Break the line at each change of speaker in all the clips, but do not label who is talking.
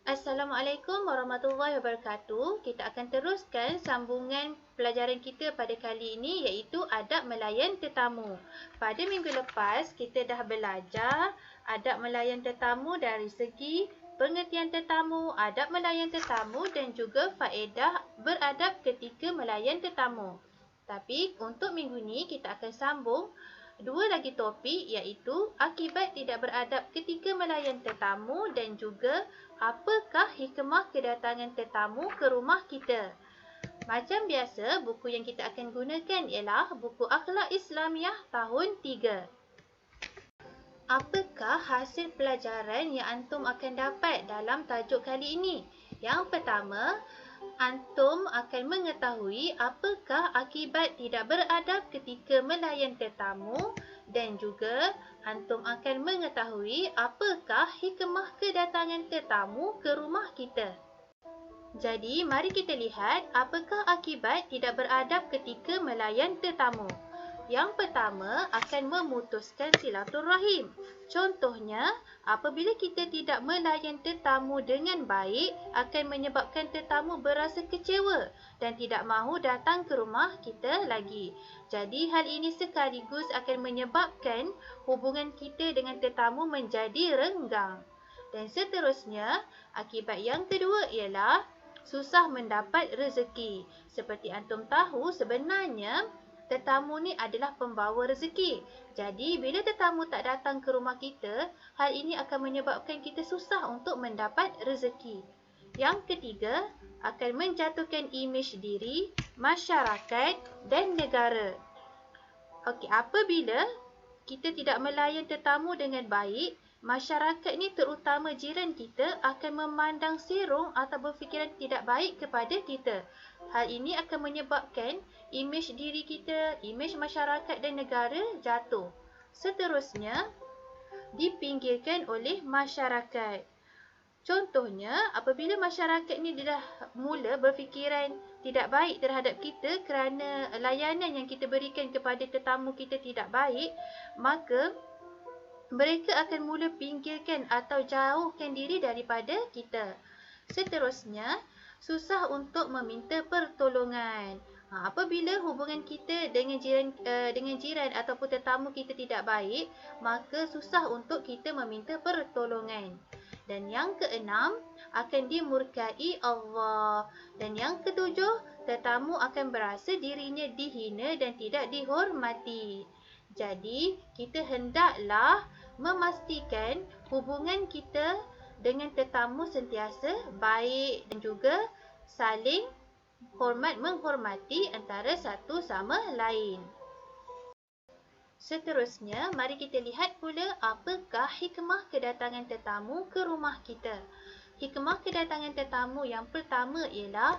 Assalamualaikum warahmatullahi wabarakatuh. Kita akan teruskan sambungan pelajaran kita pada kali ini iaitu adab melayan tetamu. Pada minggu lepas kita dah belajar adab melayan tetamu dari segi pengertian tetamu, adab melayan tetamu dan juga faedah beradab ketika melayan tetamu. Tapi untuk minggu ni kita akan sambung dua lagi topik iaitu akibat tidak beradab ketika melayan tetamu dan juga apakah hikmah kedatangan tetamu ke rumah kita. Macam biasa, buku yang kita akan gunakan ialah buku Akhlak Islamiah tahun 3. Apakah hasil pelajaran yang antum akan dapat dalam tajuk kali ini? Yang pertama, antum akan mengetahui apakah akibat tidak beradab ketika melayan tetamu dan juga antum akan mengetahui apakah hikmah kedatangan tetamu ke rumah kita. Jadi, mari kita lihat apakah akibat tidak beradab ketika melayan tetamu. Yang pertama akan memutuskan silaturahim. Contohnya, apabila kita tidak melayan tetamu dengan baik, akan menyebabkan tetamu berasa kecewa dan tidak mahu datang ke rumah kita lagi. Jadi, hal ini sekaligus akan menyebabkan hubungan kita dengan tetamu menjadi renggang. Dan seterusnya, akibat yang kedua ialah susah mendapat rezeki. Seperti antum tahu, sebenarnya tetamu ni adalah pembawa rezeki. Jadi, bila tetamu tak datang ke rumah kita, hal ini akan menyebabkan kita susah untuk mendapat rezeki. Yang ketiga, akan menjatuhkan imej diri, masyarakat dan negara. Okey, apabila kita tidak melayan tetamu dengan baik, masyarakat ni terutama jiran kita akan memandang serong atau berfikiran tidak baik kepada kita. Hal ini akan menyebabkan imej diri kita, imej masyarakat dan negara jatuh. Seterusnya, dipinggirkan oleh masyarakat. Contohnya, apabila masyarakat ni dah mula berfikiran tidak baik terhadap kita kerana layanan yang kita berikan kepada tetamu kita tidak baik, maka mereka akan mula pinggirkan atau jauhkan diri daripada kita. Seterusnya, susah untuk meminta pertolongan. Apabila hubungan kita dengan jiran ataupun tetamu kita tidak baik, maka susah untuk kita meminta pertolongan. Dan yang keenam, akan dimurkai Allah. Dan yang ketujuh, tetamu akan berasa dirinya dihina dan tidak dihormati. Jadi, kita hendaklah memastikan hubungan kita dengan tetamu sentiasa baik dan juga saling menghormati antara satu sama lain. Seterusnya, mari kita lihat pula apakah hikmah kedatangan tetamu ke rumah kita. Hikmah kedatangan tetamu yang pertama ialah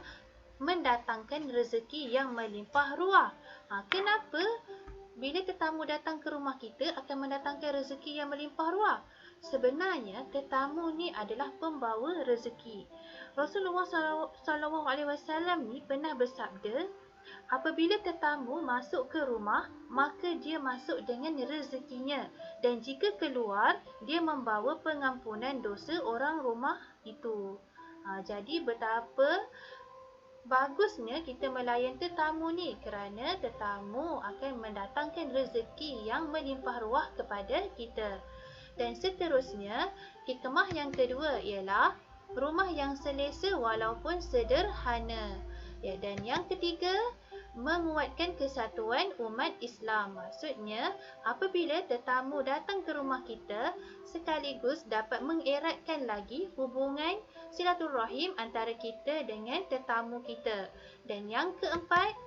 mendatangkan rezeki yang melimpah ruah. Kenapa? Bila tetamu datang ke rumah kita akan mendatangkan rezeki yang melimpah ruah. Sebenarnya tetamu ni adalah pembawa rezeki. Rasulullah SAW ni pernah bersabda, apabila tetamu masuk ke rumah, maka dia masuk dengan rezekinya. Dan jika keluar, dia membawa pengampunan dosa orang rumah itu. Jadi betapa bagusnya kita melayan tetamu ni kerana tetamu akan mendatangkan rezeki yang melimpah ruah kepada kita. Dan seterusnya, hikmah yang kedua ialah rumah yang selesa walaupun sederhana. Dan yang ketiga, menguatkan kesatuan umat Islam. Maksudnya, apabila tetamu datang ke rumah kita, sekaligus dapat mengeratkan lagi hubungan silaturahim antara kita dengan tetamu kita. Dan yang keempat,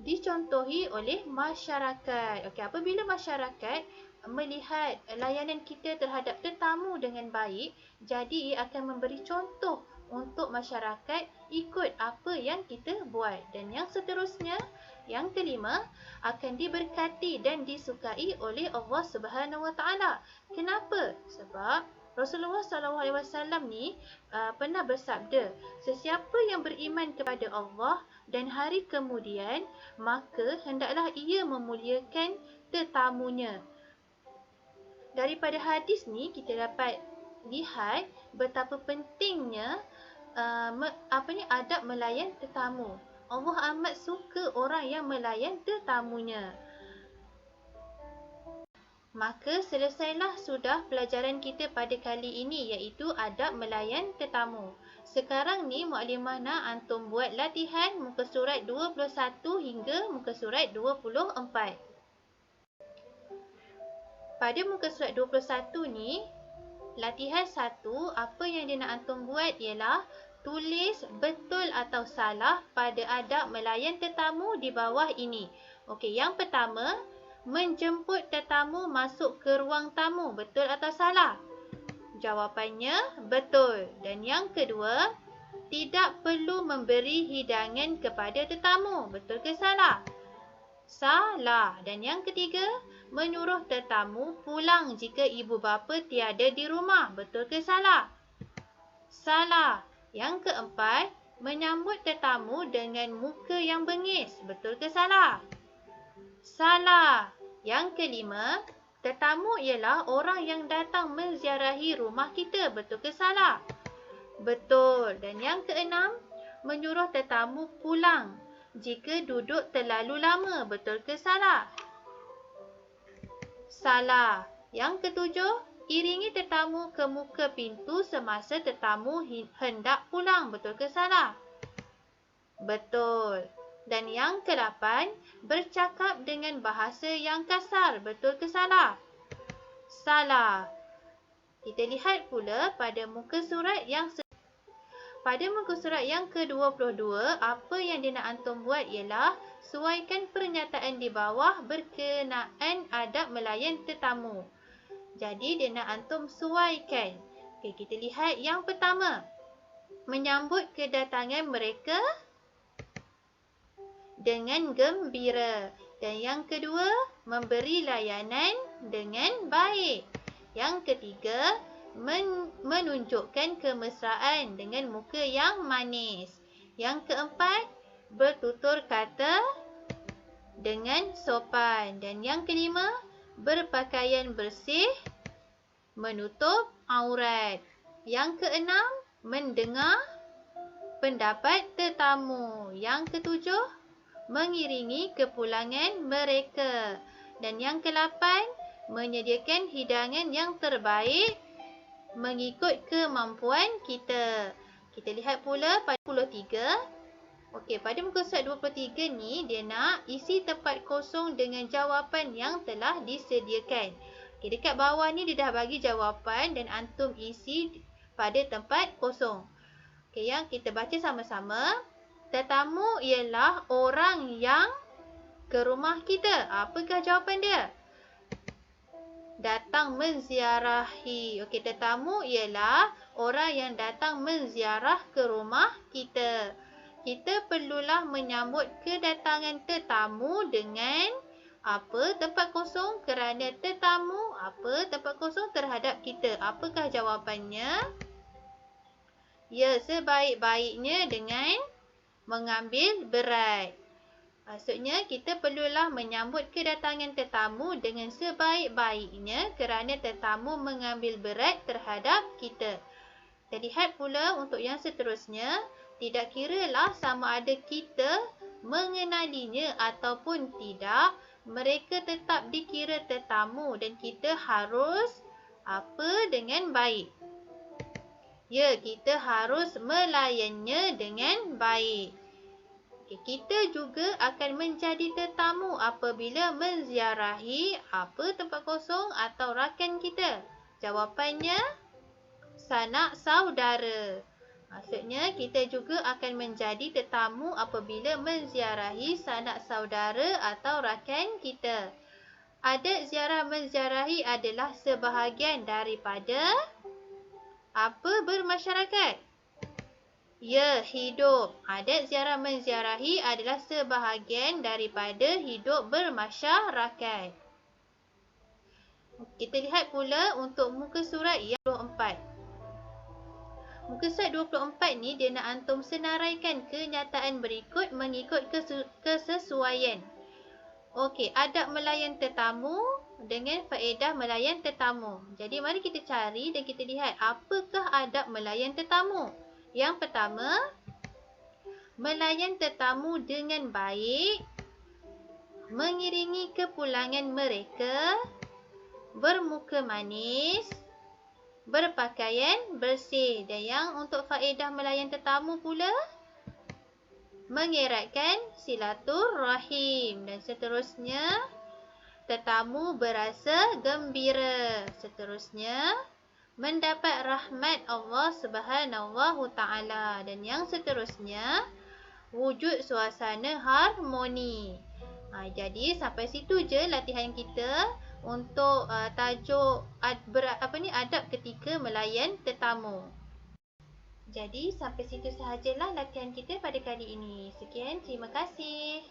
dicontohi oleh masyarakat. Apabila masyarakat melihat layanan kita terhadap tetamu dengan baik, jadi akan memberi contoh untuk masyarakat ikut apa yang kita buat. Dan yang seterusnya, yang kelima, akan diberkati dan disukai oleh Allah Subhanahu Wa Taala. Kenapa? Sebab Rasulullah SAW ni pernah bersabda, sesiapa yang beriman kepada Allah dan hari kemudian, maka hendaklah ia memuliakan tetamunya. Daripada hadis ni kita dapat lihat betapa pentingnya adab melayan tetamu. Allah amat suka orang yang melayan tetamunya. Maka selesailah sudah pelajaran kita pada kali ini, iaitu adab melayan tetamu. Sekarang ni Mukadimah nak antum buat latihan muka surat 21 hingga muka surat 24. Pada muka surat 21 ni, latihan 1, apa yang dia nak antum buat ialah tulis betul atau salah pada adab melayan tetamu di bawah ini. Okey, yang pertama, menjemput tetamu masuk ke ruang tamu, betul atau salah? Jawapannya betul. Dan yang kedua, tidak perlu memberi hidangan kepada tetamu, betul ke salah? Salah. Dan yang ketiga, menyuruh tetamu pulang jika ibu bapa tiada di rumah, betul ke salah? Salah. Yang keempat, menyambut tetamu dengan muka yang bengis, betul ke salah? Salah. Yang kelima, tetamu ialah orang yang datang menziarahi rumah kita, betul ke salah? Betul. Dan yang keenam, menyuruh tetamu pulang jika duduk terlalu lama, betul ke salah? Salah. Yang ketujuh, iringi tetamu ke muka pintu semasa tetamu hendak pulang, betul ke salah? Betul. Dan yang ke-8, bercakap dengan bahasa yang kasar, betul ke salah? Salah. Kita lihat pula pada muka surat yang ke-22, apa yang dia nak antum buat ialah suaikan pernyataan di bawah berkenaan adab melayan tetamu. Jadi dia nak antum suaikan. Okey, kita lihat yang pertama. Menyambut kedatangan mereka dengan gembira. Dan yang kedua, memberi layanan dengan baik. Yang ketiga, menunjukkan kemesraan dengan muka yang manis. Yang keempat, bertutur kata dengan sopan. Dan yang kelima, berpakaian bersih, menutup aurat. Yang keenam, mendengar pendapat tetamu. Yang ketujuh, mengiringi kepulangan mereka. Dan yang ke-8, menyediakan hidangan yang terbaik mengikut kemampuan kita. Kita lihat pula pada 23. Okey, pada muka surat 23 ni, dia nak isi tempat kosong dengan jawapan yang telah disediakan. Okey, dekat bawah ni dia dah bagi jawapan dan antum isi pada tempat kosong. Okey, yang kita baca sama-sama. Tetamu ialah orang yang ke rumah kita. Apakah jawapan dia? Datang menziarahi. Okey, tetamu ialah orang yang datang menziarah ke rumah kita. Kita perlulah menyambut kedatangan tetamu dengan apa? Tempat kosong, kerana tetamu apa? Tempat kosong terhadap kita. Apakah jawapannya? Ya, sebaik-baiknya dengan mengambil berat. Maksudnya, kita perlulah menyambut kedatangan tetamu dengan sebaik-baiknya kerana tetamu mengambil berat terhadap kita. Kita lihat pula untuk yang seterusnya, tidak kiralah sama ada kita mengenalinya ataupun tidak, mereka tetap dikira tetamu dan kita harus apa dengan baik. Ya, kita harus melayannya dengan baik. Kita juga akan menjadi tetamu apabila menziarahi apa tempat kosong atau rakan kita. Jawapannya, sanak saudara. Maksudnya, kita juga akan menjadi tetamu apabila menziarahi sanak saudara atau rakan kita. Adat ziarah menziarahi adalah sebahagian daripada apa? Bermasyarakat. Ya, hidup. Adat ziarah menziarahi adalah sebahagian daripada hidup bermasyarakat. Kita lihat pula untuk muka surat yang 24. Muka surat 24 ni dia nak antum senaraikan kenyataan berikut mengikut kesesuaian. Okey, adab melayan tetamu dengan faedah melayan tetamu. Jadi mari kita cari dan kita lihat apakah adab melayan tetamu. Yang pertama, melayan tetamu dengan baik, mengiringi kepulangan mereka, bermuka manis, berpakaian bersih. Dan yang untuk faedah melayan tetamu pula, mengeratkan silaturrahim. Dan seterusnya, tetamu berasa gembira. Seterusnya, mendapat rahmat Allah Subhanahu Taala. Dan yang seterusnya, wujud suasana harmoni. Jadi sampai situ je latihan kita untuk tajuk adab ketika melayan tetamu. Jadi sampai situ sahajalah latihan kita pada kali ini. Sekian, terima kasih.